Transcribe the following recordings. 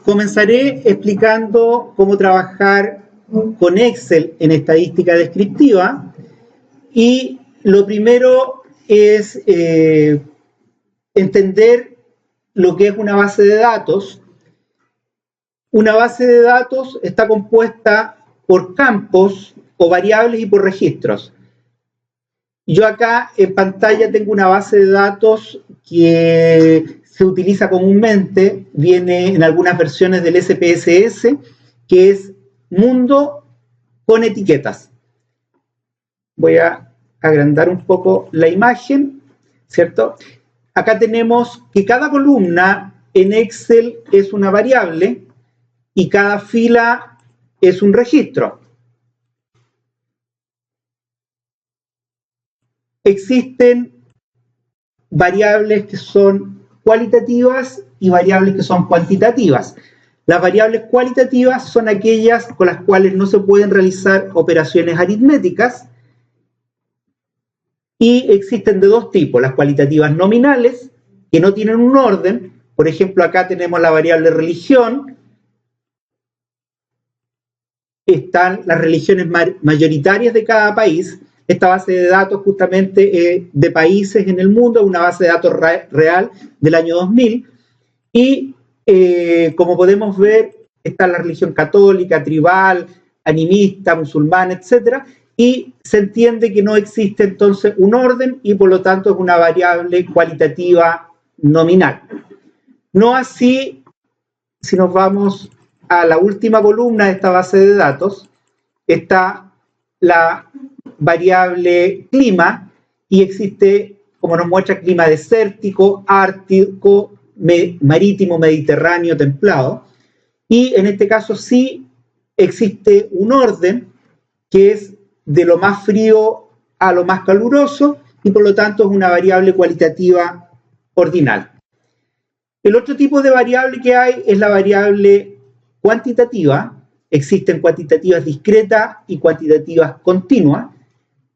Comenzaré explicando cómo trabajar con Excel en estadística descriptiva, y lo primero es entender lo que es una base de datos. Una base de datos está compuesta por campos o variables y por registros. Yo acá en pantalla tengo una base de datos que se utiliza comúnmente, viene en algunas versiones del SPSS, que es mundo con etiquetas. Voy a agrandar un poco la imagen, ¿cierto? Acá tenemos que cada columna en Excel es una variable y cada fila es un registro. Existen variables que son cualitativas y variables que son cuantitativas. Las variables cualitativas son aquellas con las cuales no se pueden realizar operaciones aritméticas, y existen de dos tipos: las cualitativas nominales, que no tienen un orden. Por ejemplo, acá tenemos la variable religión. Están las religiones mayoritarias de cada país. Esta base de datos justamente de países en el mundo, es una base de datos real del año 2000, y como podemos ver, está la religión católica, tribal, animista, musulmana, etc., y se entiende que no existe entonces un orden y por lo tanto es una variable cualitativa nominal. No así si nos vamos a la última columna de esta base de datos. Está la variable clima, y existe, como nos muestra, clima desértico, ártico, marítimo, mediterráneo, templado. Y en este caso sí existe un orden que es de lo más frío a lo más caluroso, y por lo tanto es una variable cualitativa ordinal. El otro tipo de variable que hay es la variable cuantitativa. Existen cuantitativas discretas y cuantitativas continuas.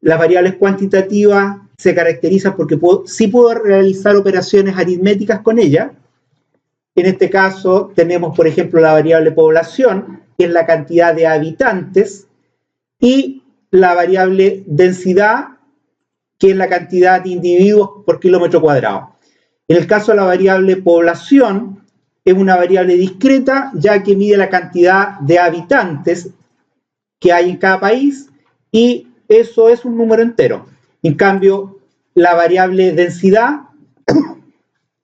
Las variables cuantitativas se caracterizan porque sí puedo realizar operaciones aritméticas con ellas. En este caso tenemos, por ejemplo, la variable población, que es la cantidad de habitantes, y la variable densidad, que es la cantidad de individuos por kilómetro cuadrado. En el caso de la variable población, es una variable discreta, ya que mide la cantidad de habitantes que hay en cada país, y eso es un número entero. En cambio, la variable densidad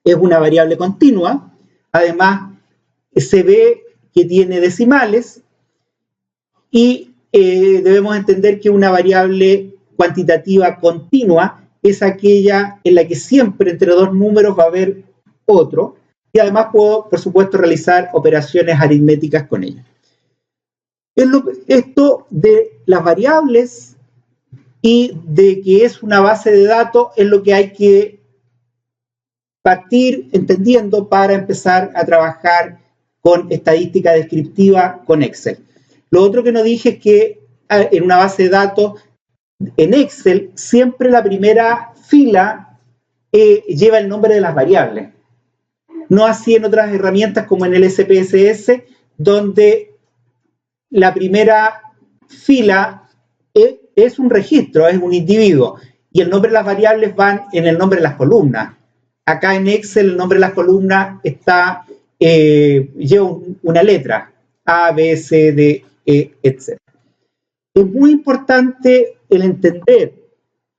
es una variable continua. Además, se ve que tiene decimales, y debemos entender que una variable cuantitativa continua es aquella en la que siempre entre dos números va a haber otro, y además puedo, por supuesto, realizar operaciones aritméticas con ella. Esto de las variables y de que es una base de datos es lo que hay que partir entendiendo para empezar a trabajar con estadística descriptiva con Excel. Lo otro que no dije es que en una base de datos, en Excel, siempre la primera fila lleva el nombre de las variables. No así en otras herramientas como en el SPSS, donde la primera fila es un registro, es un individuo, y el nombre de las variables van en el nombre de las columnas. Acá en Excel el nombre de las columnas lleva una letra, A, B, C, D, E, etc. Es muy importante el entender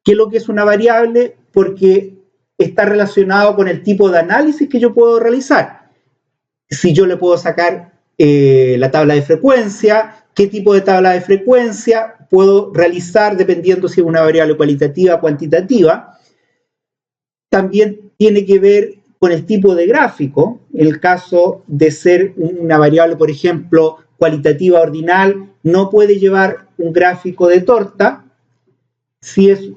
qué es lo que es una variable, porque está relacionado con el tipo de análisis que yo puedo realizar. Si yo le puedo sacar la tabla de frecuencia, qué tipo de tabla de frecuencia puedo realizar dependiendo si es una variable cualitativa o cuantitativa. También tiene que ver con el tipo de gráfico. En el caso de ser una variable, por ejemplo, cualitativa ordinal, no puede llevar un gráfico de torta. Si es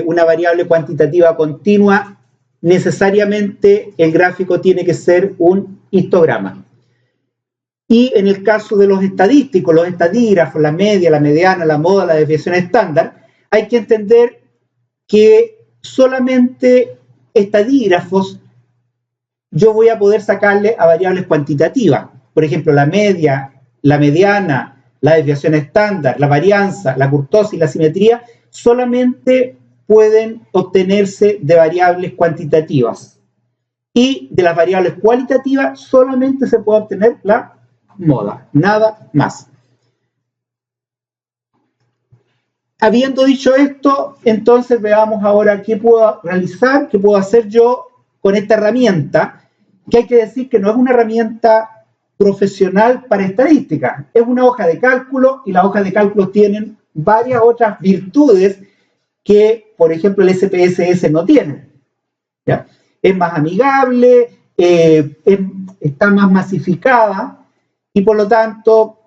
una variable cuantitativa continua, necesariamente el gráfico tiene que ser un histograma. Y en el caso de los estadísticos, los estadígrafos, la media, la mediana, la moda, la desviación estándar, hay que entender que solamente estadígrafos yo voy a poder sacarle a variables cuantitativas. Por ejemplo, la media, la mediana, la desviación estándar, la varianza, la kurtosis, la simetría, solamente pueden obtenerse de variables cuantitativas. Y de las variables cualitativas solamente se puede obtener la moda, nada más. Habiendo dicho esto, entonces veamos ahora qué puedo realizar, qué puedo hacer yo con esta herramienta, que hay que decir que no es una herramienta profesional para estadística, es una hoja de cálculo y las hojas de cálculo tienen varias otras virtudes que, por ejemplo, el SPSS no tiene. ¿Ya? Es más amigable, está más masificada y por lo tanto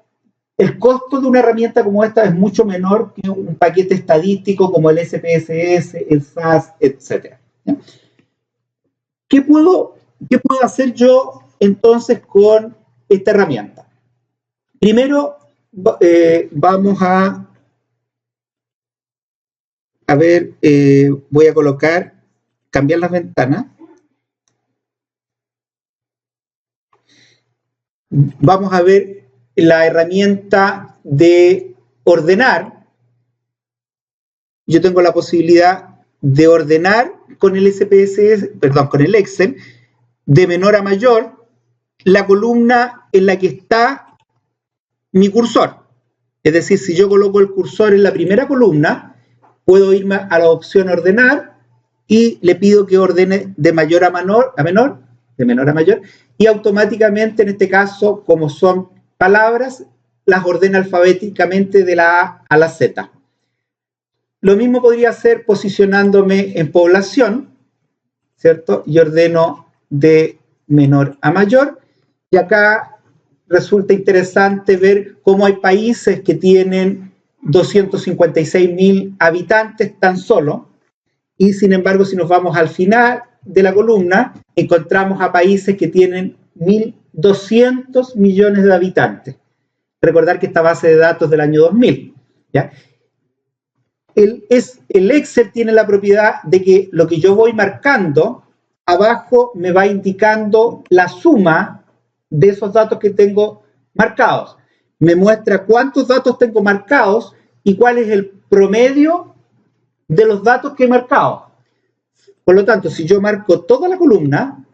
el costo de una herramienta como esta es mucho menor que un paquete estadístico como el SPSS, el SAS, etc. ¿Ya? ¿Qué puedo hacer yo entonces con esta herramienta? Primero vamos a ver, voy a cambiar las ventanas. Vamos a ver la herramienta de ordenar. Yo tengo la posibilidad de ordenar con el SPSS, perdón, con el Excel, de menor a mayor, la columna en la que está mi cursor. Es decir, si yo coloco el cursor en la primera columna, puedo irme a la opción ordenar y le pido que ordene de mayor a menor, de menor a mayor, y automáticamente, en este caso, como son palabras, las ordena alfabéticamente de la A a la Z. Lo mismo podría hacer posicionándome en población, ¿cierto? Y ordeno de menor a mayor. Y acá resulta interesante ver cómo hay países que tienen 256.000 habitantes tan solo, y sin embargo, si nos vamos al final de la columna, encontramos a países que tienen 1.200 millones de habitantes. Recordar que esta base de datos del año 2000. ¿Ya? El Excel tiene la propiedad de que lo que yo voy marcando, abajo me va indicando la suma de esos datos que tengo marcados. Me muestra cuántos datos tengo marcados y cuál es el promedio de los datos que he marcado. Por lo tanto, si yo marco toda la columna,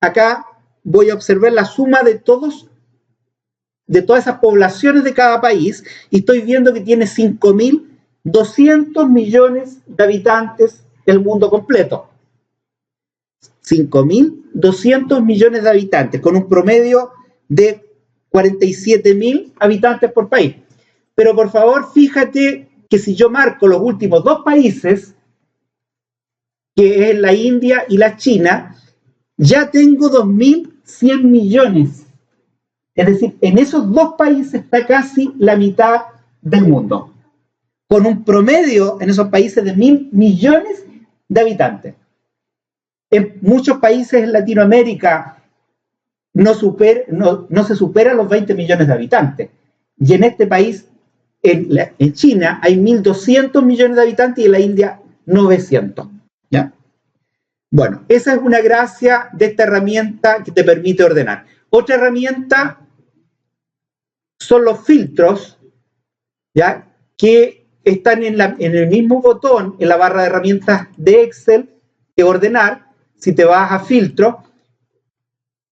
acá voy a observar la suma de todas esas poblaciones de cada país y estoy viendo que tiene 5.200 millones de habitantes el mundo completo. 5.200 millones de habitantes, con un promedio de 47.000 habitantes por país. Pero por favor, fíjate que si yo marco los últimos dos países, que es la India y la China, ya tengo 2.100 millones. Es decir, en esos dos países está casi la mitad del mundo, con un promedio en esos países de 1.000 millones de habitantes. En muchos países en Latinoamérica no se superan los 20 millones de habitantes. Y en este país, en China, hay 1.200 millones de habitantes y en la India 900. ¿Ya? Bueno, esa es una gracia de esta herramienta que te permite ordenar. Otra herramienta son los filtros, ¿ya? Que están en el mismo botón en la barra de herramientas de Excel que ordenar. Si te vas a filtro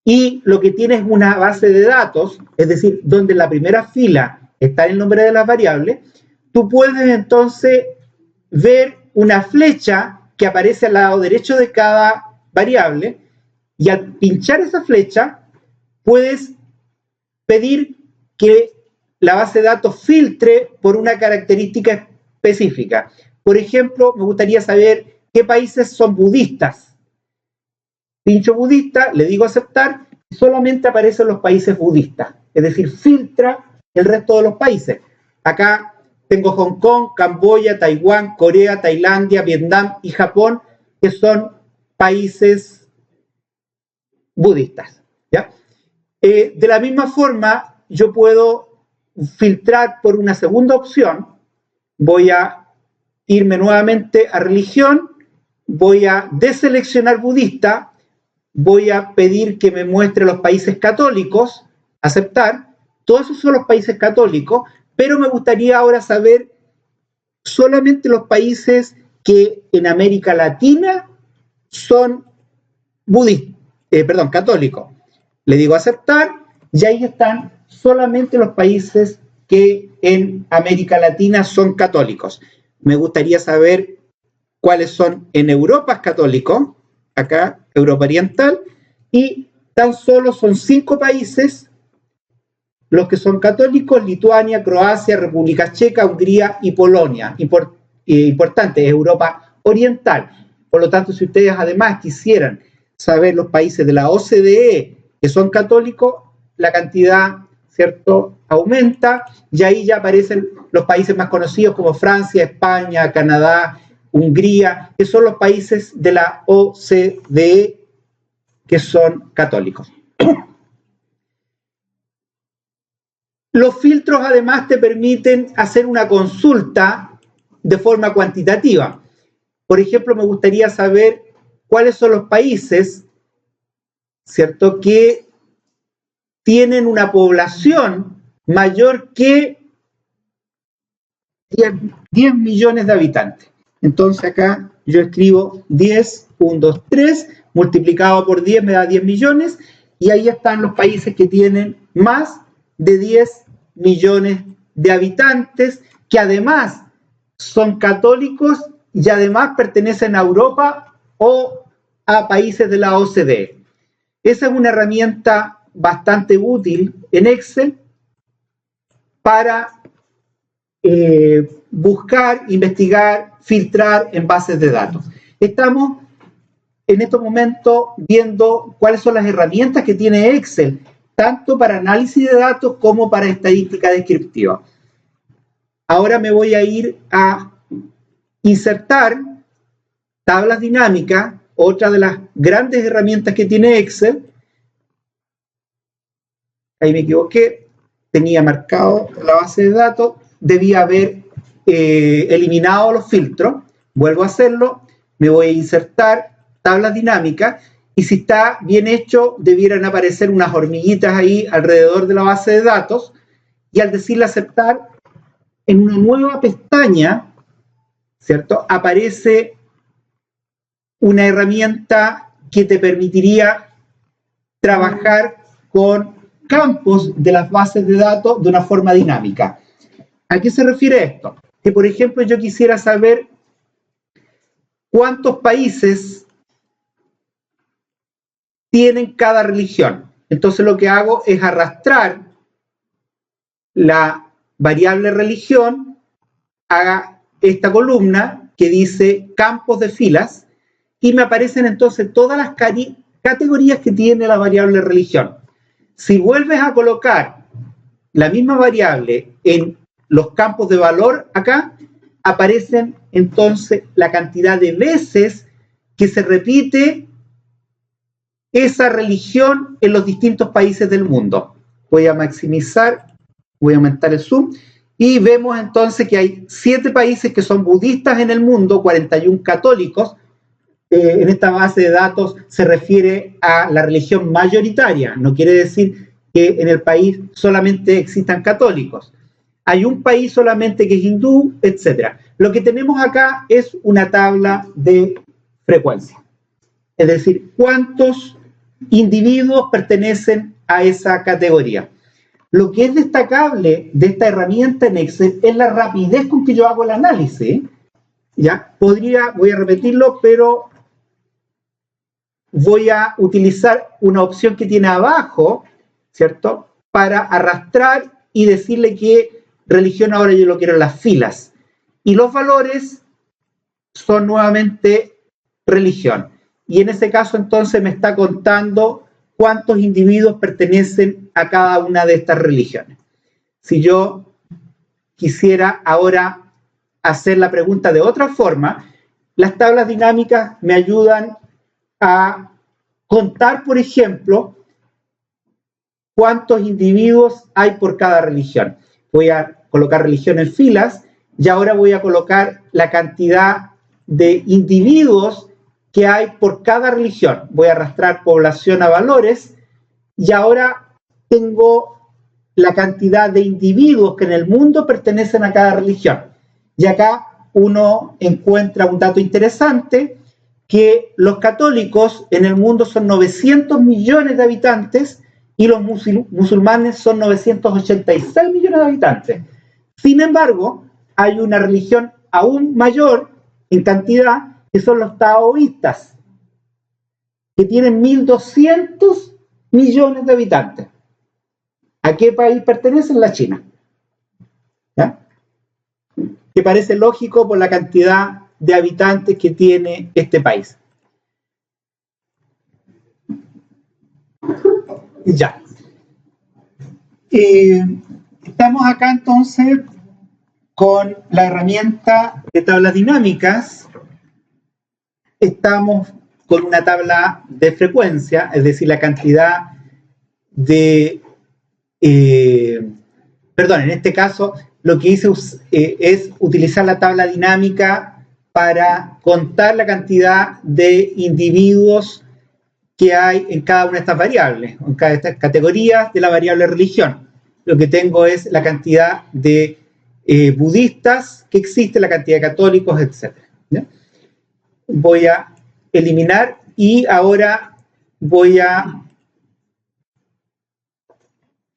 y lo que tienes es una base de datos, es decir, donde en la primera fila está el nombre de las variables, tú puedes entonces ver una flecha que aparece al lado derecho de cada variable y al pinchar esa flecha puedes pedir que la base de datos filtre por una característica específica. Por ejemplo, me gustaría saber qué países son budistas. Pincho budista, le digo aceptar, y solamente aparecen los países budistas. Es decir, filtra el resto de los países. Acá tengo Hong Kong, Camboya, Taiwán, Corea, Tailandia, Vietnam y Japón, que son países budistas. ¿Ya? De la misma forma, yo puedo filtrar por una segunda opción. Voy a irme nuevamente a religión, voy a deseleccionar budista, voy a pedir que me muestre los países católicos, aceptar. Todos esos son los países católicos, pero me gustaría ahora saber solamente los países que en América Latina son católicos. Le digo aceptar, y ahí están solamente los países que en América Latina son católicos. Me gustaría saber cuáles son en Europa católicos, acá, Europa Oriental, y tan solo son 5 países los que son católicos: Lituania, Croacia, República Checa, Hungría y Polonia. Importante, Europa Oriental. Por lo tanto, si ustedes además quisieran saber los países de la OCDE que son católicos, la cantidad, ¿cierto?, aumenta, y ahí ya aparecen los países más conocidos como Francia, España, Canadá, Hungría, que son los países de la OCDE que son católicos. Los filtros además te permiten hacer una consulta de forma cuantitativa. Por ejemplo, me gustaría saber cuáles son los países, ¿cierto?, que tienen una población mayor que 10 millones de habitantes. Entonces acá yo escribo 10, 1, 2, 3, multiplicado por 10 me da 10 millones, y ahí están los países que tienen más de 10 millones de habitantes, que además son católicos y además pertenecen a Europa o a países de la OCDE. Esa es una herramienta bastante útil en Excel para buscar, investigar, filtrar en bases de datos. Estamos en estos momentos viendo cuáles son las herramientas que tiene Excel, tanto para análisis de datos como para estadística descriptiva. Ahora me voy a ir a insertar tablas dinámicas, otra de las grandes herramientas que tiene Excel. Ahí me equivoqué, tenía marcado la base de datos, debía haber eliminado los filtros. Vuelvo a hacerlo, me voy a insertar tablas dinámicas, y si está bien hecho, debieran aparecer unas hormiguitas ahí alrededor de la base de datos, y al decirle aceptar, en una nueva pestaña, ¿cierto?, aparece una herramienta que te permitiría trabajar con campos de las bases de datos de una forma dinámica. ¿A qué se refiere esto? Que, por ejemplo, yo quisiera saber cuántos países tienen cada religión. Entonces lo que hago es arrastrar la variable religión a esta columna que dice campos de filas, y me aparecen entonces todas las categorías que tiene la variable religión. Si vuelves a colocar la misma variable en los campos de valor acá, aparecen entonces la cantidad de veces que se repite esa religión en los distintos países del mundo. Voy a maximizar, voy a aumentar el zoom, y vemos entonces que hay 7 países que son budistas en el mundo, 41 católicos. En esta base de datos se refiere a la religión mayoritaria, no quiere decir que en el país solamente existan católicos. Hay un país solamente que es hindú, etc. Lo que tenemos acá es una tabla de frecuencia, es decir, cuántos individuos pertenecen a esa categoría. Lo que es destacable de esta herramienta en Excel es la rapidez con que yo hago el análisis. ¿Ya? Voy a repetirlo, pero voy a utilizar una opción que tiene abajo, ¿cierto?, para arrastrar y decirle que religión ahora yo lo quiero en las filas. Y los valores son nuevamente religión. Y en ese caso entonces me está contando cuántos individuos pertenecen a cada una de estas religiones. Si yo quisiera ahora hacer la pregunta de otra forma, las tablas dinámicas me ayudan a contar, por ejemplo, cuántos individuos hay por cada religión. Voy a colocar religión en filas, y ahora voy a colocar la cantidad de individuos que hay por cada religión. Voy a arrastrar población a valores y ahora tengo la cantidad de individuos que en el mundo pertenecen a cada religión. Y acá uno encuentra un dato interesante, que los católicos en el mundo son 900 millones de habitantes y los musulmanes son 986 millones de habitantes. Sin embargo, hay una religión aún mayor en cantidad, que son los taoístas, que tienen 1.200 millones de habitantes. ¿A qué país pertenecen? La China. ¿Ya? Que parece lógico por la cantidad de habitantes que tiene este país. Ya. Estamos acá entonces con la herramienta de tablas dinámicas. Estamos con una tabla de frecuencia, es decir, la cantidad de... en este caso lo que hice es utilizar la tabla dinámica para contar la cantidad de individuos que hay en cada una de estas variables, en cada de estas categorías de la variable religión. Lo que tengo es la cantidad de budistas que existe, la cantidad de católicos, etc. ¿Ya? Voy a eliminar y ahora voy a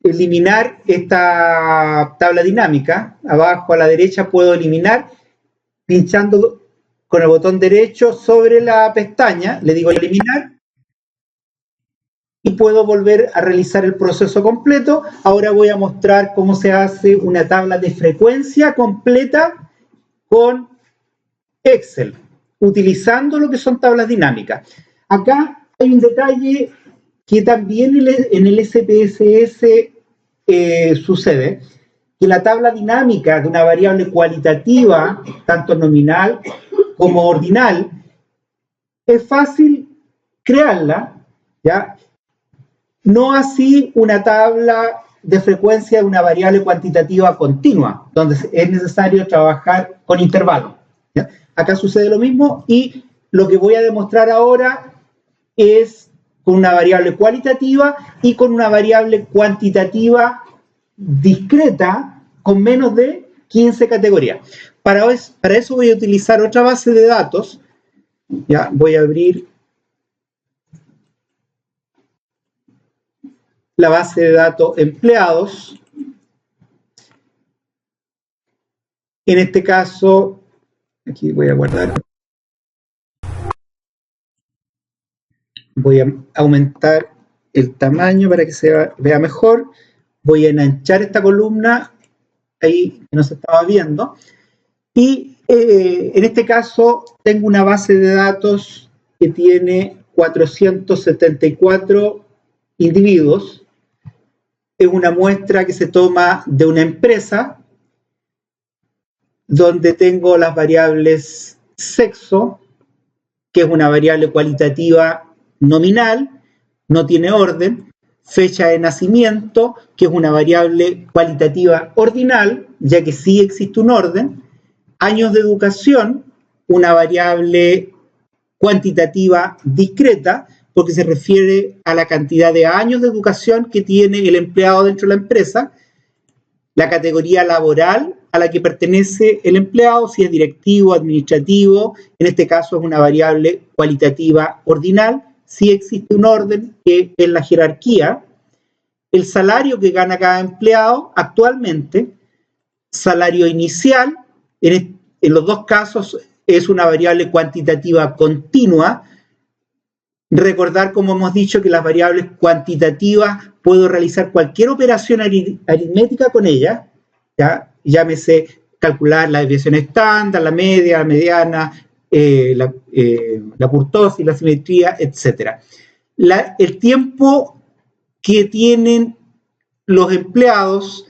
eliminar esta tabla dinámica. Abajo a la derecha puedo eliminar pinchando con el botón derecho sobre la pestaña, le digo eliminar y puedo volver a realizar el proceso completo. Ahora voy a mostrar cómo se hace una tabla de frecuencia completa con Excel, utilizando lo que son tablas dinámicas. Acá hay un detalle que también en el SPSS sucede, que la tabla dinámica de una variable cualitativa, tanto nominal como ordinal, es fácil crearla, ¿ya? No así una tabla de frecuencia de una variable cuantitativa continua, donde es necesario trabajar con intervalos, ¿ya? Acá sucede lo mismo y lo que voy a demostrar ahora es con una variable cualitativa y con una variable cuantitativa discreta con menos de 15 categorías. Para eso voy a utilizar otra base de datos. Ya voy a abrir la base de datos empleados. En este caso, aquí voy a guardar. Voy a aumentar el tamaño para que se vea mejor. Voy a enanchar esta columna ahí que no se estaba viendo. Y en este caso tengo una base de datos que tiene 474 individuos. Es una muestra que se toma de una empresa donde tengo las variables sexo, que es una variable cualitativa nominal, no tiene orden, fecha de nacimiento, que es una variable cualitativa ordinal, ya que sí existe un orden, años de educación, una variable cuantitativa discreta, porque se refiere a la cantidad de años de educación que tiene el empleado dentro de la empresa, la categoría laboral a la que pertenece el empleado, si es directivo, administrativo, en este caso es una variable cualitativa ordinal, si existe un orden que es la jerarquía, el salario que gana cada empleado actualmente, salario inicial, en los dos casos es una variable cuantitativa continua. Recordar, como hemos dicho, que las variables cuantitativas puedo realizar cualquier operación aritmética con ellas, ¿ya? Llámese calcular la desviación estándar, la media, la mediana, la kurtosis, la simetría, etc. El tiempo que tienen los empleados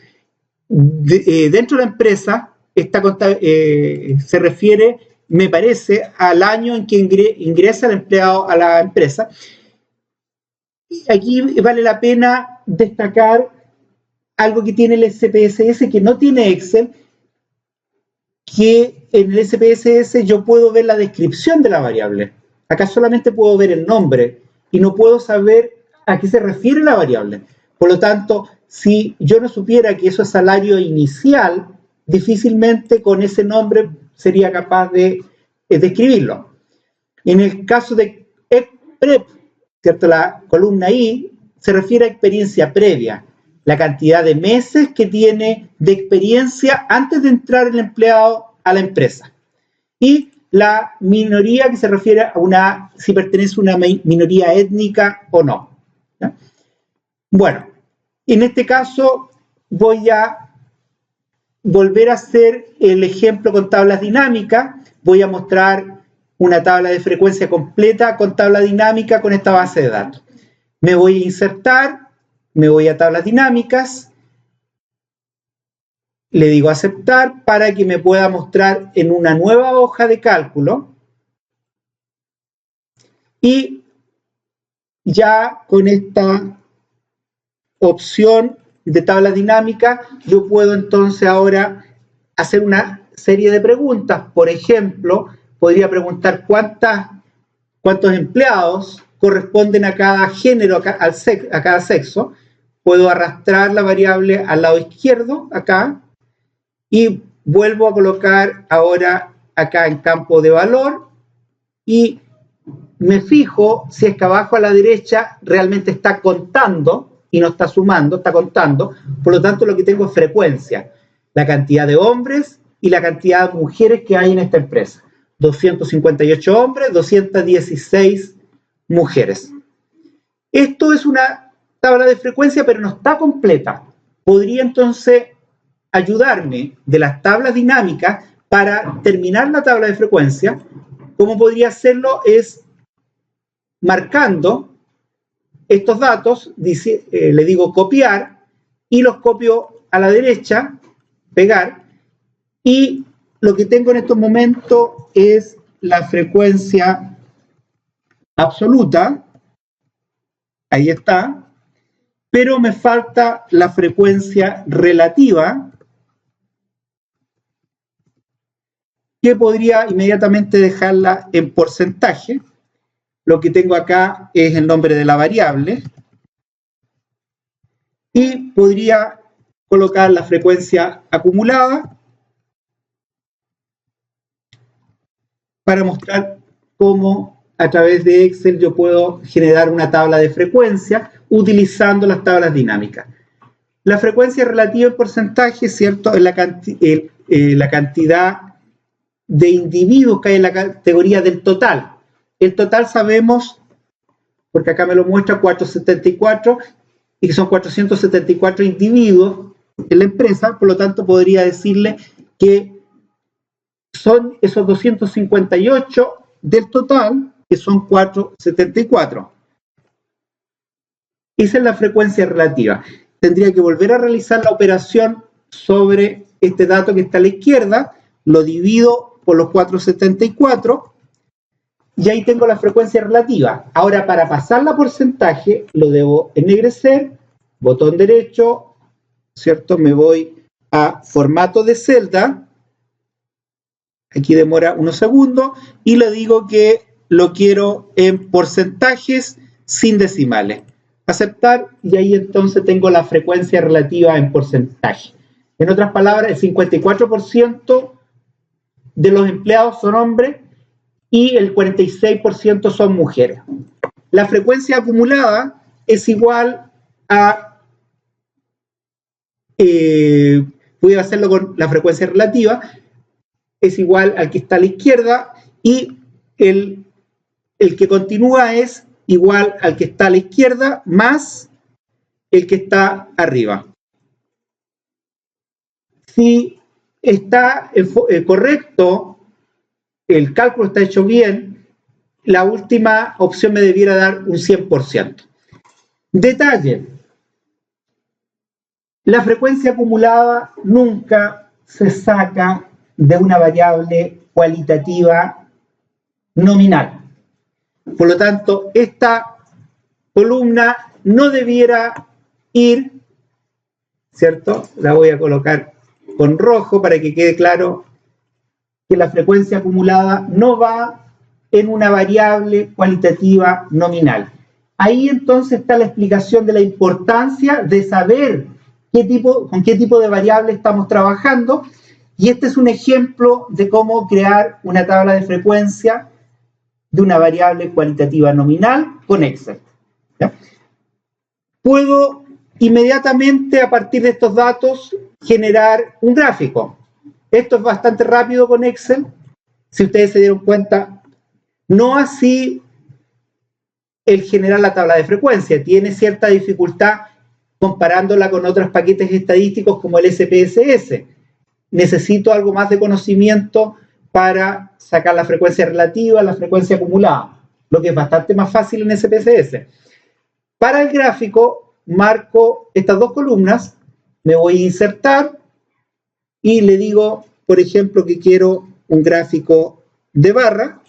dentro de la empresa se refiere, me parece, al año en que ingresa el empleado a la empresa. Y aquí vale la pena destacar algo que tiene el SPSS que no tiene Excel, que en el SPSS yo puedo ver la descripción de la variable. Acá solamente puedo ver el nombre y no puedo saber a qué se refiere la variable. Por lo tanto, si yo no supiera que eso es salario inicial, difícilmente con ese nombre sería capaz de describirlo. En el caso de EPREP, ¿cierto? La columna I se refiere a experiencia previa, la cantidad de meses que tiene de experiencia antes de entrar el empleado a la empresa. Y la minoría, que se refiere a si pertenece a una minoría étnica o no. ¿Ya? Bueno, en este caso voy a volver a hacer el ejemplo con tablas dinámicas. Voy a mostrar una tabla de frecuencia completa con tabla dinámica con esta base de datos. Me voy a insertar, me voy a tablas dinámicas, le digo aceptar para que me pueda mostrar en una nueva hoja de cálculo y ya con esta opción de tabla dinámica yo puedo entonces ahora hacer una serie de preguntas. Por ejemplo, podría preguntar cuántos empleados corresponden a cada género, a cada sexo. Puedo arrastrar la variable al lado izquierdo, acá, y vuelvo a colocar ahora acá en campo de valor y me fijo si es que abajo a la derecha realmente está contando y no está sumando, está contando. Por lo tanto, lo que tengo es frecuencia, la cantidad de hombres y la cantidad de mujeres que hay en esta empresa. 258 hombres, 216 mujeres. Esto es una tabla de frecuencia, pero no está completa. Podría entonces ayudarme de las tablas dinámicas para terminar la tabla de frecuencia. ¿Cómo podría hacerlo? Es marcando estos datos, le digo copiar y los copio a la derecha, pegar, y lo que tengo en estos momentos es la frecuencia absoluta, ahí está, pero me falta la frecuencia relativa, que podría inmediatamente dejarla en porcentaje. Lo que tengo acá es el nombre de la variable y podría colocar la frecuencia acumulada para mostrar cómo a través de Excel yo puedo generar una tabla de frecuencia utilizando las tablas dinámicas. La frecuencia relativa en porcentaje, ¿cierto?, es la cantidad de individuos que hay en la categoría del total. El total sabemos, porque acá me lo muestra, 474, y que son 474 individuos en la empresa, por lo tanto podría decirle que son esos 258 del total, que son 474. Esa es la frecuencia relativa. Tendría que volver a realizar la operación sobre este dato que está a la izquierda, lo divido por los 474 y ahí tengo la frecuencia relativa. Ahora, para pasarla a porcentaje, lo debo ennegrecer, botón derecho, ¿cierto? Me voy a formato de celda, aquí demora unos segundos, y le digo que lo quiero en porcentajes sin decimales. Aceptar, y ahí entonces tengo la frecuencia relativa en porcentaje. En otras palabras, el 54% de los empleados son hombres y el 46% son mujeres. La frecuencia acumulada es igual a, voy a hacerlo con la frecuencia relativa, es igual al que está a la izquierda y el que continúa es igual al que está a la izquierda más el que está arriba. Si está correcto, el cálculo está hecho bien, la última opción me debiera dar un 100%. Detalle: la frecuencia acumulada nunca se saca de una variable cualitativa nominal. Por lo tanto, esta columna no debiera ir, ¿cierto? La voy a colocar con rojo para que quede claro que la frecuencia acumulada no va en una variable cualitativa nominal. Ahí entonces está la explicación de la importancia de saber con qué tipo de variable estamos trabajando, y este es un ejemplo de cómo crear una tabla de frecuencia de una variable cualitativa nominal con Excel. ¿Ya? Puedo inmediatamente, a partir de estos datos, generar un gráfico. Esto es bastante rápido con Excel, si ustedes se dieron cuenta. No así el generar la tabla de frecuencia, tiene cierta dificultad comparándola con otros paquetes estadísticos como el SPSS. Necesito algo más de conocimiento para sacar la frecuencia relativa, la frecuencia acumulada, lo que es bastante más fácil en SPSS. Para el gráfico, marco estas dos columnas, me voy a insertar y le digo, por ejemplo, que quiero un gráfico de barra,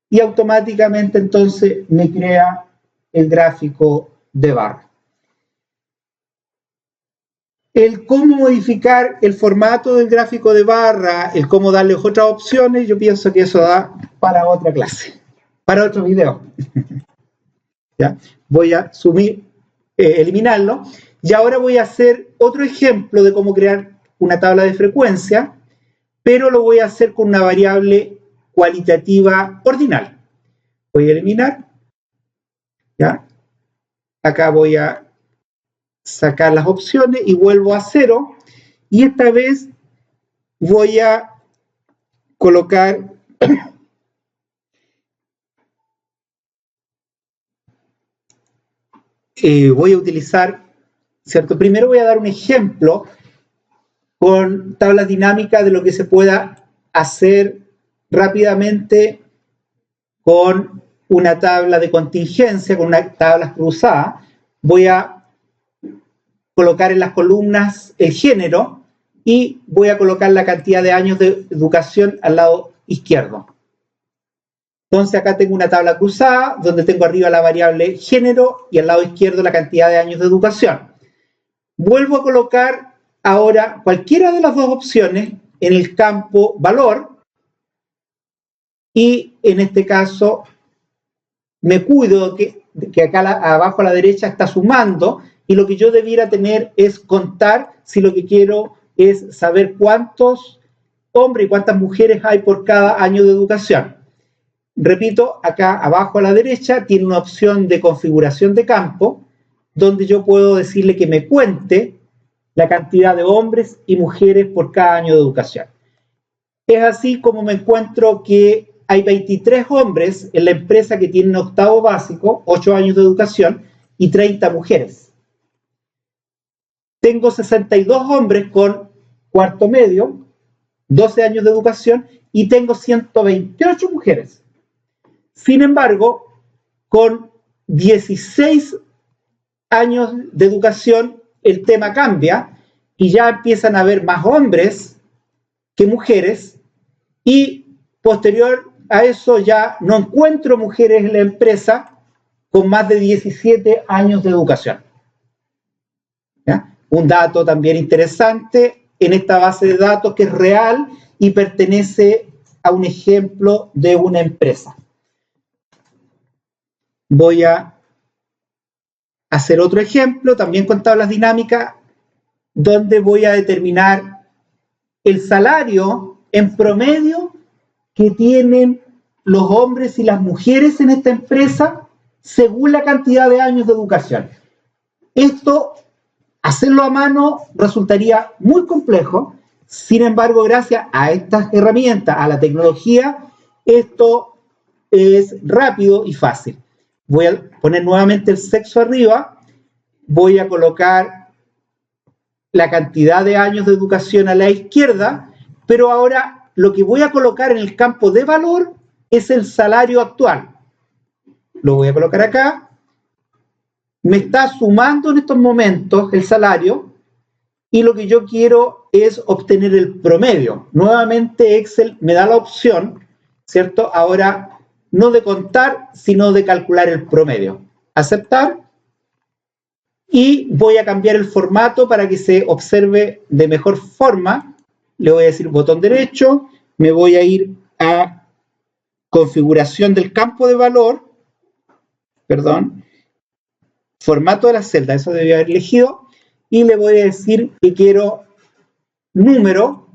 y automáticamente entonces me crea el gráfico de barra. El cómo modificar el formato del gráfico de barra, el cómo darle otras opciones, yo pienso que eso da para otra clase, para otro video. ¿Ya? Voy a eliminarlo, y ahora voy a hacer otro ejemplo de cómo crear una tabla de frecuencia, pero lo voy a hacer con una variable cualitativa ordinal. Voy a eliminar, ¿ya? Acá voy a sacar las opciones y vuelvo a 0, y esta vez voy a colocar voy a utilizar, ¿cierto? Primero voy a dar un ejemplo con tablas dinámicas de lo que se pueda hacer rápidamente con una tabla de contingencia, con una tabla cruzada. Voy a colocar en las columnas el género y voy a colocar la cantidad de años de educación al lado izquierdo. Entonces acá tengo una tabla cruzada donde tengo arriba la variable género y al lado izquierdo la cantidad de años de educación. Vuelvo a colocar ahora cualquiera de las dos opciones en el campo valor, y en este caso me cuido que acá abajo a la derecha está sumando, y lo que yo debiera tener es contar si lo que quiero es saber cuántos hombres y cuántas mujeres hay por cada año de educación. Repito, acá abajo a la derecha tiene una opción de configuración de campo, donde yo puedo decirle que me cuente la cantidad de hombres y mujeres por cada año de educación. Es así como me encuentro que hay 23 hombres en la empresa que tienen octavo básico, 8 años de educación, y 30 mujeres. Tengo 62 hombres con cuarto medio, 12 años de educación, y tengo 128 mujeres. Sin embargo, con 16 años de educación, el tema cambia y ya empiezan a haber más hombres que mujeres, y posterior a eso ya no encuentro mujeres en la empresa con más de 17 años de educación. ¿Ya? Un dato también interesante en esta base de datos que es real y pertenece a un ejemplo de una empresa. Voy a hacer otro ejemplo también con tablas dinámicas, donde voy a determinar el salario en promedio que tienen los hombres y las mujeres en esta empresa según la cantidad de años de educación. Esto, hacerlo a mano, resultaría muy complejo. Sin embargo, gracias a estas herramientas, a la tecnología, esto es rápido y fácil. Voy a poner nuevamente el sexo arriba, voy a colocar la cantidad de años de educación a la izquierda, pero ahora lo que voy a colocar en el campo de valor es el salario actual. Lo voy a colocar acá. Me está sumando en estos momentos el salario, y lo que yo quiero es obtener el promedio. Nuevamente Excel me da la opción, ¿cierto? Ahora no de contar, sino de calcular el promedio. Aceptar. Y voy a cambiar el formato para que se observe de mejor forma. Le voy a decir botón derecho, me voy a ir a configuración del campo de valor, formato de la celda, eso debía haber elegido, y le voy a decir que quiero número,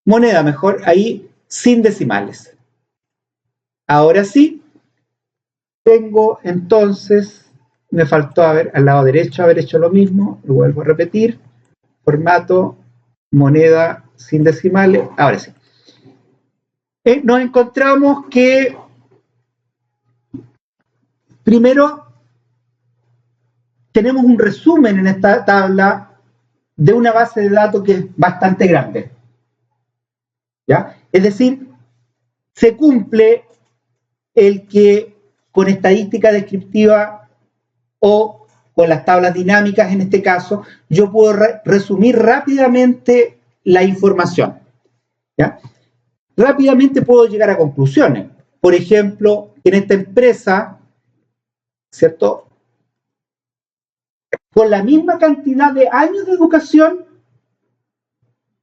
moneda mejor, ahí sin decimales. Ahora sí, tengo entonces, me faltó al lado derecho haber hecho lo mismo, lo vuelvo a repetir, formato, moneda sin decimales, ahora sí. Nos encontramos que primero tenemos un resumen en esta tabla de una base de datos que es bastante grande, ¿ya? Es decir, se cumple el que con estadística descriptiva o con las tablas dinámicas, en este caso, yo puedo resumir rápidamente la información, ¿ya? Rápidamente puedo llegar a conclusiones. Por ejemplo, en esta empresa, ¿cierto?, con la misma cantidad de años de educación,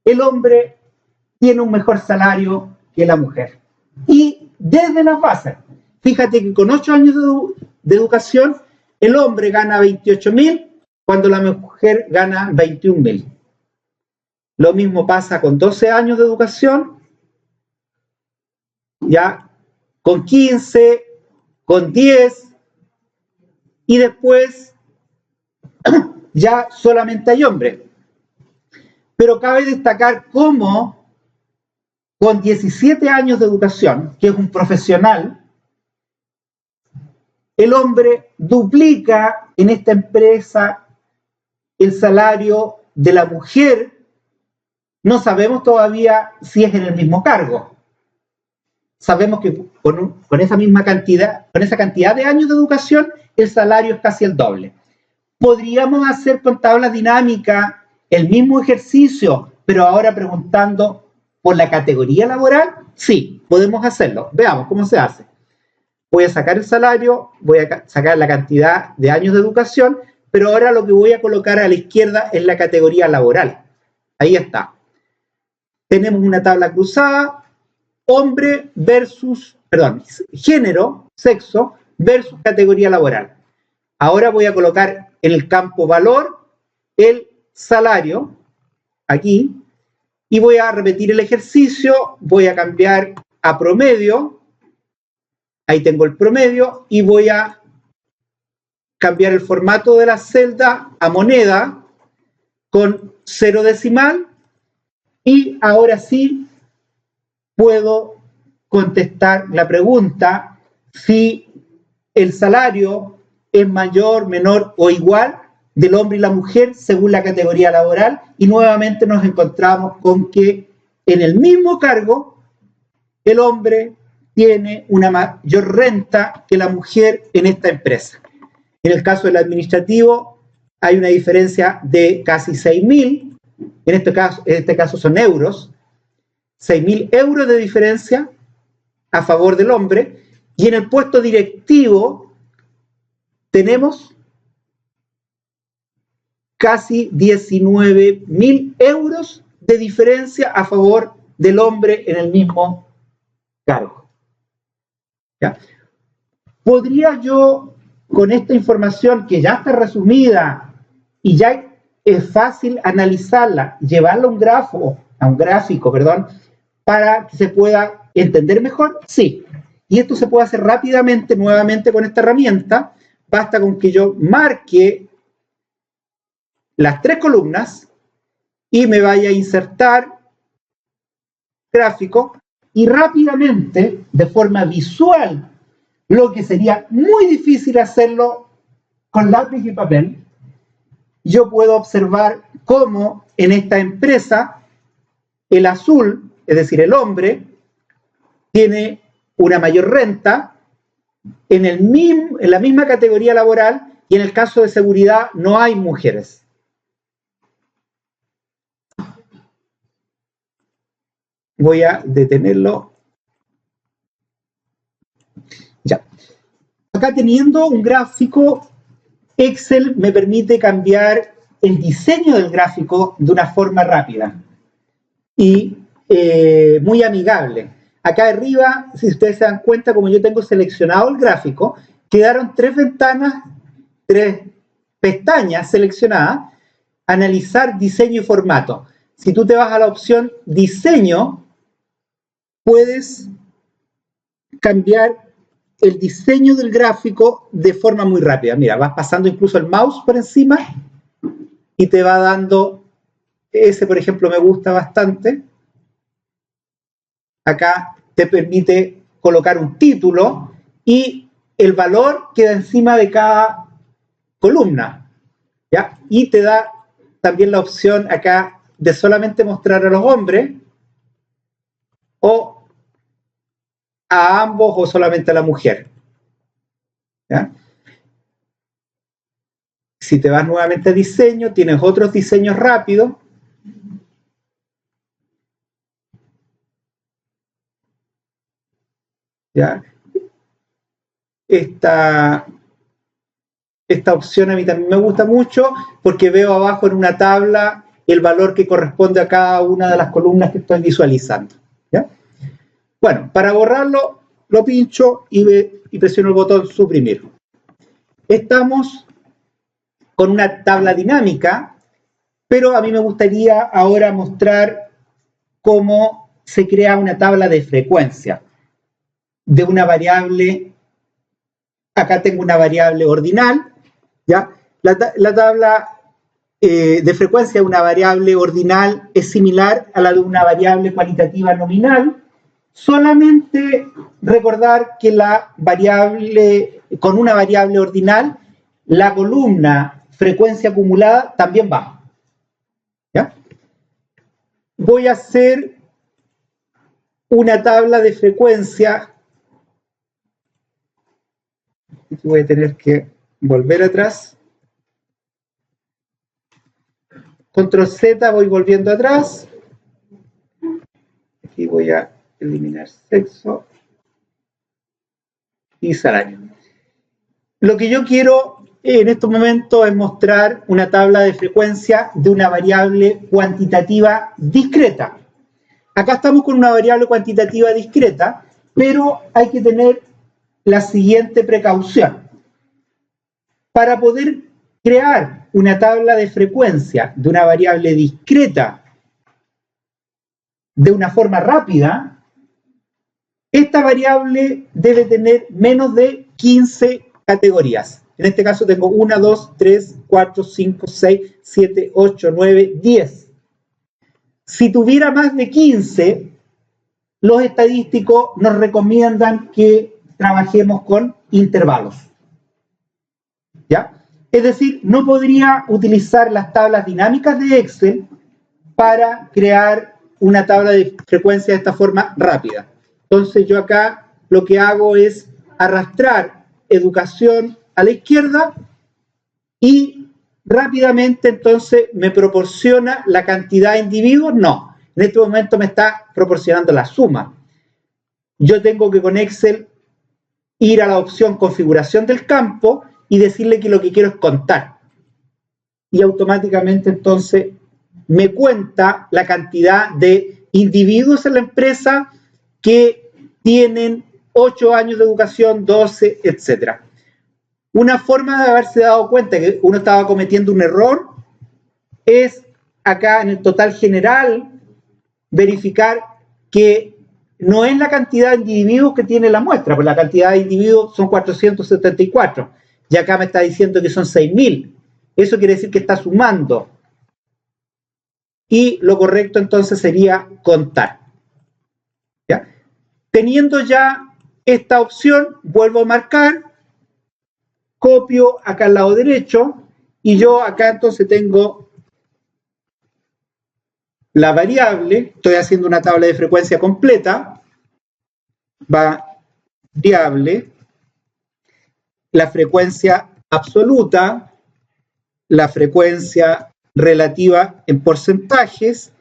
el hombre tiene un mejor salario que la mujer. Y desde las bases, fíjate que con 8 años de educación, el hombre gana 28.000, cuando la mujer gana 21.000. Lo mismo pasa con 12 años de educación, ya con 15, con 10, y después ya solamente hay hombres. Pero cabe destacar cómo con 17 años de educación, que es un profesional, el hombre duplica en esta empresa el salario de la mujer. No sabemos todavía si es en el mismo cargo. Sabemos que con esa misma cantidad, con esa cantidad de años de educación, el salario es casi el doble. ¿Podríamos hacer con tabla dinámica el mismo ejercicio, pero ahora preguntando por la categoría laboral? Sí, podemos hacerlo. Veamos cómo se hace. Voy a sacar el salario, voy a sacar la cantidad de años de educación, pero ahora lo que voy a colocar a la izquierda es la categoría laboral. Ahí está. Tenemos una tabla cruzada, hombre versus, género, sexo, versus categoría laboral. Ahora voy a colocar en el campo valor el salario, aquí, y voy a repetir el ejercicio, voy a cambiar a promedio, ahí tengo el promedio, y voy a cambiar el formato de la celda a moneda con 0 decimal, y ahora sí puedo contestar la pregunta si el salario es mayor, menor o igual del hombre y la mujer según la categoría laboral, y nuevamente nos encontramos con que en el mismo cargo el hombre tiene una mayor renta que la mujer en esta empresa. En el caso del administrativo hay una diferencia de casi 6.000, en este caso son euros, 6.000 euros de diferencia a favor del hombre, y en el puesto directivo tenemos casi 19.000 euros de diferencia a favor del hombre en el mismo cargo. ¿Ya? ¿Podría yo, con esta información que ya está resumida y ya es fácil analizarla, llevarla a un gráfico, para que se pueda entender mejor? Sí. Y esto se puede hacer rápidamente, nuevamente con esta herramienta. Basta con que yo marque las 3 columnas y me vaya a insertar gráfico, y rápidamente, de forma visual, lo que sería muy difícil hacerlo con lápiz y papel, yo puedo observar cómo en esta empresa el azul, es decir, el hombre, tiene una mayor renta en la misma categoría laboral, y en el caso de seguridad no hay mujeres. Voy a detenerlo. Ya. Acá, teniendo un gráfico, Excel me permite cambiar el diseño del gráfico de una forma rápida y muy amigable. Acá arriba, si ustedes se dan cuenta, como yo tengo seleccionado el gráfico, quedaron 3 ventanas, 3 pestañas seleccionadas, analizar diseño y formato. Si tú te vas a la opción diseño, puedes cambiar el diseño del gráfico de forma muy rápida. Mira, vas pasando incluso el mouse por encima y te va dando, ese por ejemplo me gusta bastante. Acá te permite colocar un título y el valor queda encima de cada columna, ¿ya? Y te da también la opción acá de solamente mostrar a los hombres o a ambos o solamente a la mujer, ¿ya? Si te vas nuevamente a diseño, tienes otros diseños rápidos. ¿Ya? Esta opción a mí también me gusta mucho porque veo abajo en una tabla el valor que corresponde a cada una de las columnas que estoy visualizando, ¿ya? Bueno, para borrarlo, lo pincho y presiono el botón suprimir. Estamos con una tabla dinámica, pero a mí me gustaría ahora mostrar cómo se crea una tabla de frecuencia de una variable. Acá tengo una variable ordinal, ¿ya? La tabla de frecuencia de una variable ordinal es similar a la de una variable cualitativa nominal, solamente recordar que con una variable ordinal, la columna frecuencia acumulada también baja, ¿ya? Voy a hacer una tabla de frecuencia. Voy a tener que volver atrás. Control Z, voy volviendo atrás. Aquí voy a eliminar sexo y salario. Lo que yo quiero en estos momentos es mostrar una tabla de frecuencia de una variable cuantitativa discreta. Acá estamos con una variable cuantitativa discreta, pero hay que tener la siguiente precaución. Para poder crear una tabla de frecuencia de una variable discreta de una forma rápida, esta variable debe tener menos de 15 categorías. En este caso tengo 1, 2, 3, 4, 5, 6, 7, 8, 9, 10. Si tuviera más de 15, los estadísticos nos recomiendan que trabajemos con intervalos, ¿ya? Es decir, no podría utilizar las tablas dinámicas de Excel para crear una tabla de frecuencia de esta forma rápida. Entonces yo acá lo que hago es arrastrar educación a la izquierda y rápidamente entonces me proporciona la cantidad de individuos. No, en este momento me está proporcionando la suma. Yo tengo que con Excel ir a la opción configuración del campo y decirle que lo que quiero es contar. Y automáticamente entonces me cuenta la cantidad de individuos en la empresa que tienen 8 años de educación, 12, etc. Una forma de haberse dado cuenta que uno estaba cometiendo un error es acá en el total general verificar que no es la cantidad de individuos que tiene la muestra, pues la cantidad de individuos son 474, y acá me está diciendo que son 6.000. Eso quiere decir que está sumando. Y lo correcto entonces sería contar, ¿ya? Teniendo ya esta opción, vuelvo a marcar, copio acá al lado derecho, y yo acá entonces tengo la variable, estoy haciendo una tabla de frecuencia completa, variable, la frecuencia absoluta, la frecuencia relativa en porcentajes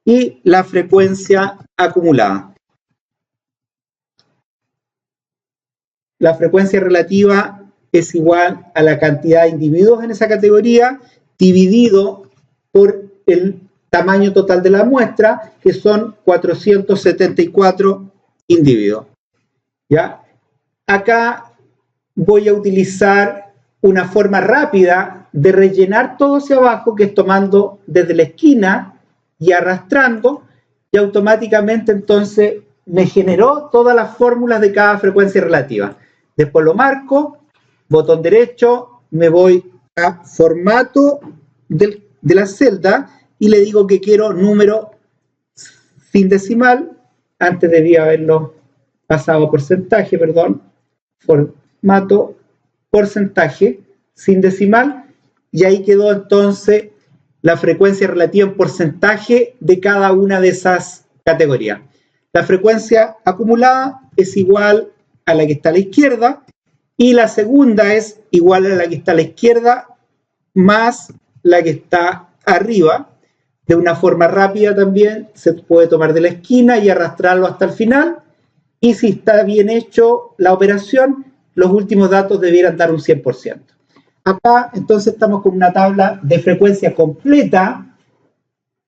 y la frecuencia acumulada. La frecuencia relativa es igual a la cantidad de individuos en esa categoría dividido por el tamaño total de la muestra, que son 474 individuo. ¿Ya? Acá voy a utilizar una forma rápida de rellenar todo hacia abajo, que es tomando desde la esquina y arrastrando, y automáticamente entonces me generó todas las fórmulas de cada frecuencia relativa. Después lo marco, botón derecho, me voy a formato de la celda y le digo que quiero número sin decimal. Antes debía haberlo pasado a porcentaje, perdón. Formato porcentaje sin decimal, y ahí quedó entonces la frecuencia relativa en porcentaje de cada una de esas categorías. La frecuencia acumulada es igual a la que está a la izquierda, y la segunda es igual a la que está a la izquierda más la que está arriba. De una forma rápida también se puede tomar de la esquina y arrastrarlo hasta el final, y si está bien hecho la operación, los últimos datos debieran dar un 100%. Acá entonces estamos con una tabla de frecuencia completa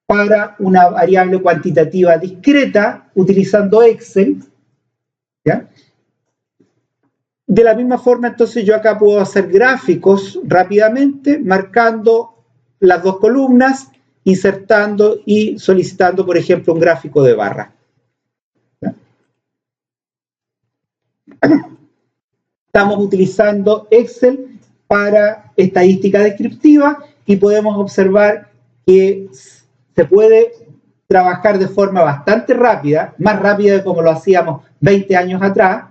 para una variable cuantitativa discreta utilizando Excel. ¿Ya? De la misma forma, entonces yo acá puedo hacer gráficos rápidamente, marcando las dos columnas, insertando y solicitando, por ejemplo, un gráfico de barra. ¿Ya? Estamos utilizando Excel para estadística descriptiva y podemos observar que se puede trabajar de forma bastante rápida, más rápida de como lo hacíamos 20 años atrás,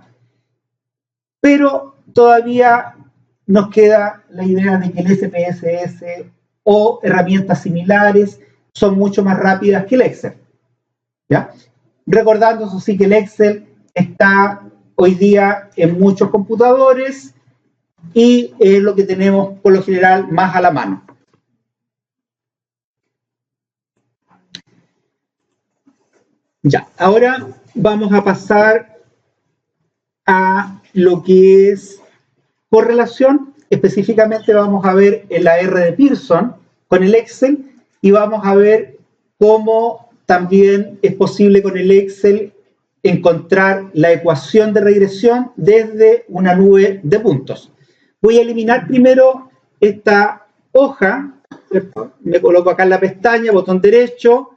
pero todavía nos queda la idea de que el SPSS o herramientas similares son mucho más rápidas que el Excel. ¿Ya? Recordando, eso sí, que el Excel está hoy día en muchos computadores y es lo que tenemos por lo general más a la mano. Ya, ahora vamos a pasar a lo que es correlación. Específicamente vamos a ver la R de Pearson con el Excel, y vamos a ver cómo también es posible con el Excel encontrar la ecuación de regresión desde una nube de puntos. Voy a eliminar primero esta hoja, ¿cierto? Me coloco acá en la pestaña, botón derecho,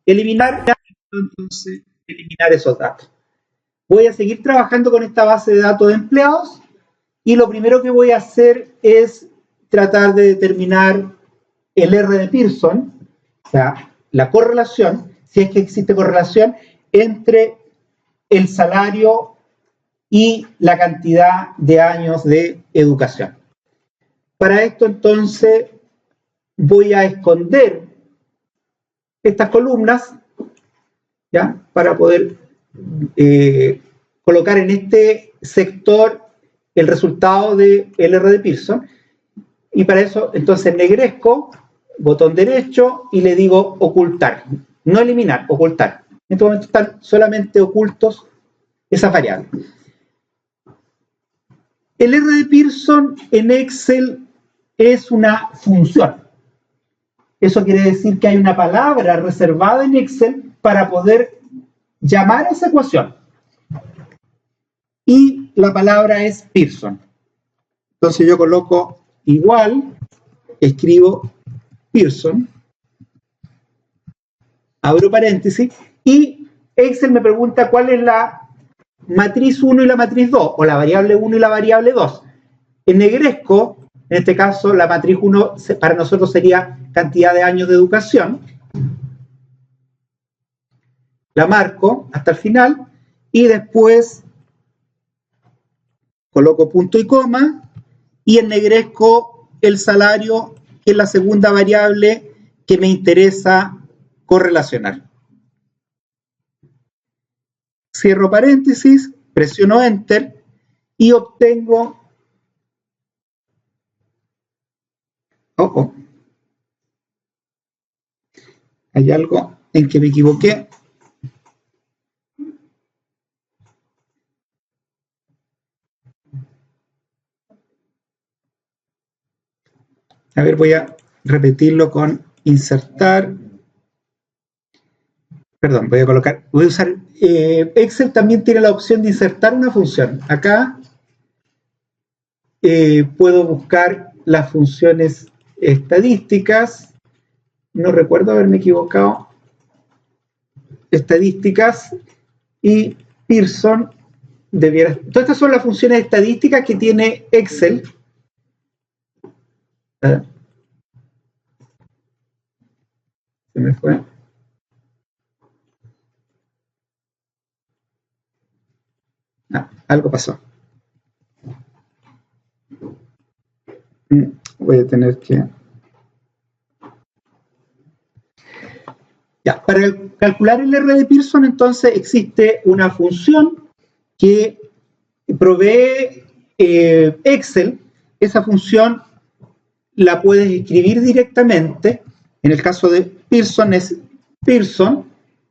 eliminar, entonces eliminar esos datos. Voy a seguir trabajando con esta base de datos de empleados, y lo primero que voy a hacer es tratar de determinar el R de Pearson, o sea, la correlación, si es que existe correlación, entre el salario y la cantidad de años de educación. Para esto, entonces, voy a esconder estas columnas, ¿ya? Para poder colocar en este sector el resultado del R de Pearson, y para eso entonces ennegrezco, botón derecho, y le digo ocultar, no eliminar, ocultar. En este momento están solamente ocultos esas variables. El R de Pearson en Excel es una función. Eso quiere decir que hay una palabra reservada en Excel para poder llamar a esa ecuación. Y la palabra es Pearson. Entonces yo coloco igual, escribo Pearson, abro paréntesis, y Excel me pregunta cuál es la matriz 1 y la matriz 2, o la variable 1 y la variable 2. Ennegrezco, en este caso la matriz 1 para nosotros sería cantidad de años de educación. La marco hasta el final y después coloco punto y coma y ennegrezco el salario, que es la segunda variable que me interesa correlacionar. Cierro paréntesis, presiono Enter y obtengo... Hay algo en que me equivoqué. A ver, voy a repetirlo con insertar. Perdón, voy a usar, Excel también tiene la opción de insertar una función. Acá puedo buscar las funciones estadísticas, no recuerdo haberme equivocado, estadísticas y Pearson debiera... Todas estas son las funciones estadísticas que tiene Excel. Se me fue. Algo pasó. Voy a tener que... Ya, para calcular el R de Pearson, entonces existe una función que provee Excel. Esa función la puedes escribir directamente. En el caso de Pearson es Pearson,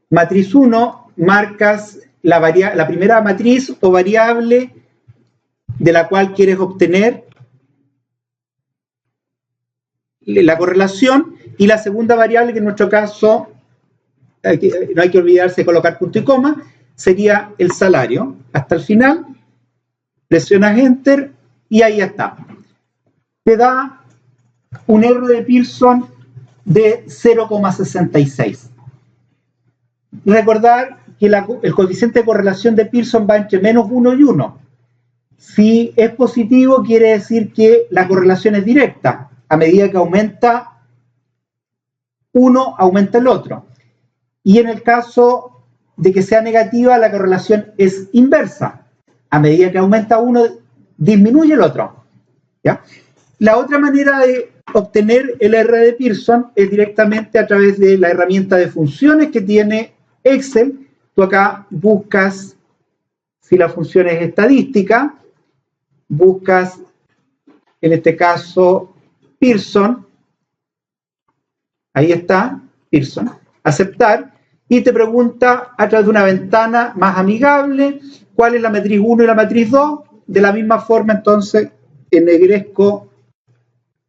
matriz 1, marcas la primera matriz o variable de la cual quieres obtener la correlación, y la segunda variable, que en nuestro caso no hay que olvidarse de colocar punto y coma, sería el salario. Hasta el final, presionas Enter y ahí está. Te da un R de Pearson de 0,66. Recordar que el coeficiente de correlación de Pearson va entre -1 y 1. Si es positivo, quiere decir que la correlación es directa. A medida que aumenta uno, aumenta el otro. Y en el caso de que sea negativa, la correlación es inversa. A medida que aumenta uno, disminuye el otro. ¿Ya? La otra manera de obtener el R de Pearson es directamente a través de la herramienta de funciones que tiene Excel. Tú acá buscas, si la función es estadística, buscas, en este caso, Pearson. Ahí está, Pearson. Aceptar. Y te pregunta a través de una ventana más amigable cuál es la matriz 1 y la matriz 2. De la misma forma, entonces, ennegrezco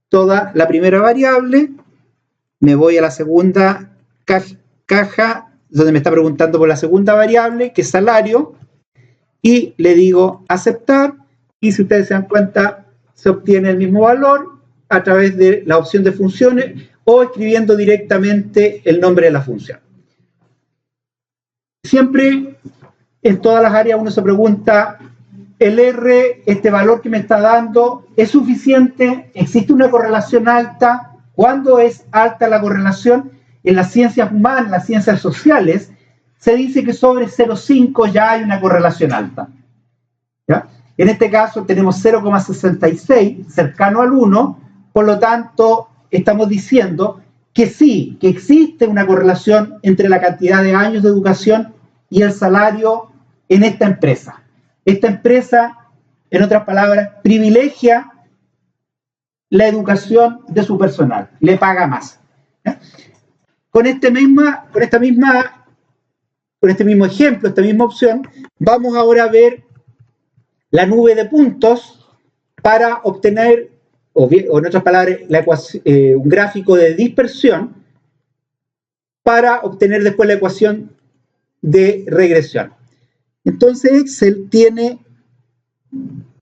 toda la primera variable, me voy a la segunda caja donde me está preguntando por la segunda variable, que es salario, y le digo aceptar, y si ustedes se dan cuenta, se obtiene el mismo valor a través de la opción de funciones o escribiendo directamente el nombre de la función. Siempre en todas las áreas uno se pregunta, el R, este valor que me está dando, ¿es suficiente? ¿Existe una correlación alta? ¿Cuándo es alta la correlación? En las ciencias humanas, en las ciencias sociales, se dice que sobre 0,5 ya hay una correlación alta. ¿Ya? En este caso tenemos 0,66, cercano al 1, por lo tanto estamos diciendo que sí, que existe una correlación entre la cantidad de años de educación y el salario en esta empresa. Esta empresa, en otras palabras, privilegia la educación de su personal, le paga más. ¿Ya? Con este mismo ejemplo, esta misma opción, vamos ahora a ver la nube de puntos para obtener, o en otras palabras, un gráfico de dispersión para obtener después la ecuación de regresión. Entonces Excel tiene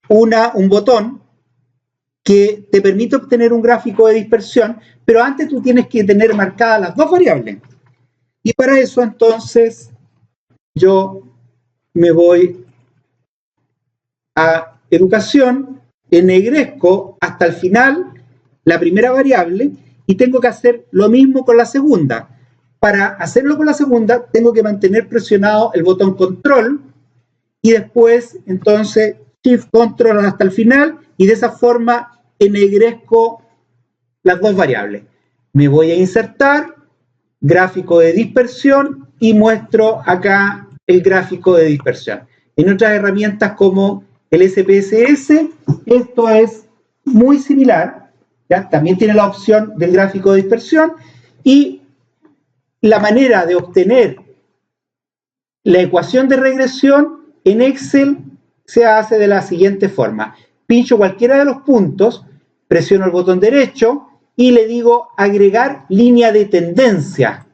un botón que te permite obtener un gráfico de dispersión, pero antes tú tienes que tener marcadas las dos variables. Y para eso entonces yo me voy a educación, ennegrezco hasta el final la primera variable y tengo que hacer lo mismo con la segunda. Para hacerlo con la segunda tengo que mantener presionado el botón control y después entonces shift control hasta el final, y de esa forma ennegrezco las dos variables. Me voy a insertar, gráfico de dispersión, y muestro acá el gráfico de dispersión. En otras herramientas como el SPSS, esto es muy similar, ¿ya? También tiene la opción del gráfico de dispersión, y la manera de obtener la ecuación de regresión en Excel se hace de la siguiente forma. Pincho cualquiera de los puntos, presiono el botón derecho y le digo agregar línea de tendencia.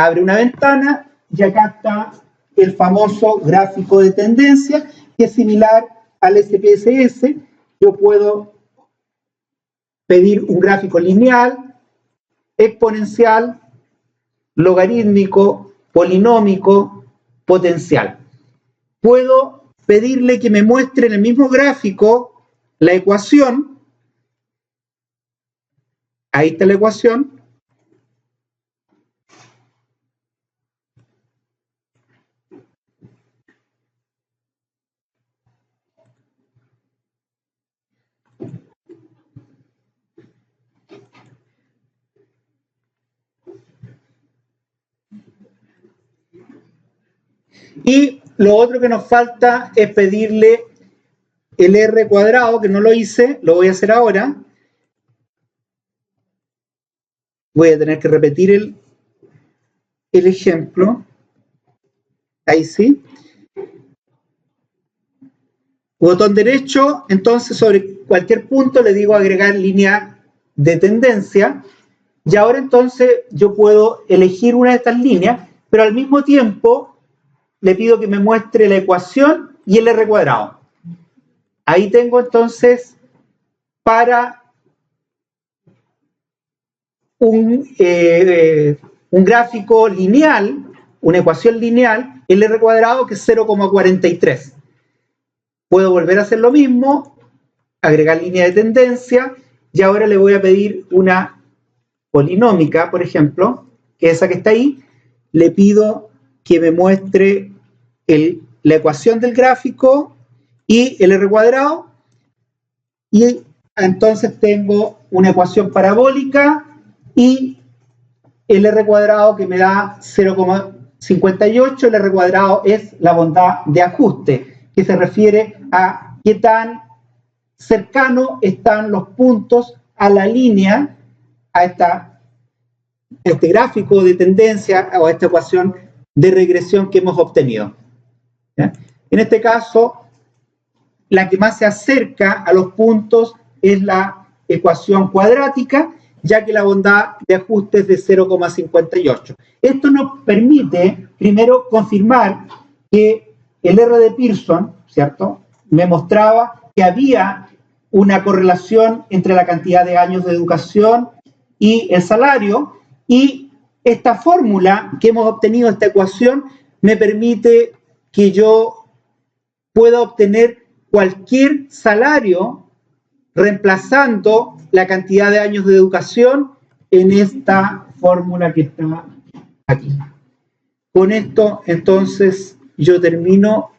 abre una ventana y acá está el famoso gráfico de tendencia, que es similar al SPSS. Yo puedo pedir un gráfico lineal, exponencial, logarítmico, polinómico, potencial. Puedo pedirle que me muestre en el mismo gráfico la ecuación. Ahí está la ecuación. Y lo otro que nos falta es pedirle el R cuadrado, que no lo hice, lo voy a hacer ahora. Voy a tener que repetir el ejemplo. Ahí sí. Botón derecho, entonces sobre cualquier punto le digo agregar línea de tendencia. Y ahora entonces yo puedo elegir una de estas líneas, pero al mismo tiempo le pido que me muestre la ecuación y el R cuadrado. Ahí tengo entonces para un gráfico lineal, una ecuación lineal, el R cuadrado que es 0,43. Puedo volver a hacer lo mismo, agregar línea de tendencia, y ahora le voy a pedir una polinómica, por ejemplo, que es esa que está ahí. Le pido que me muestre la ecuación del gráfico y el R cuadrado, y entonces tengo una ecuación parabólica y el R cuadrado que me da 0,58. El R cuadrado es la bondad de ajuste, que se refiere a qué tan cercano están los puntos a la línea, a este gráfico de tendencia o a esta ecuación de regresión que hemos obtenido. ¿Ya? En este caso, la que más se acerca a los puntos es la ecuación cuadrática, ya que la bondad de ajuste es de 0,58. Esto nos permite, primero, confirmar que el R de Pearson, ¿cierto?, me mostraba que había una correlación entre la cantidad de años de educación y el salario, y esta fórmula que hemos obtenido, esta ecuación, me permite que yo pueda obtener cualquier salario reemplazando la cantidad de años de educación en esta fórmula que está aquí. Con esto, entonces, yo termino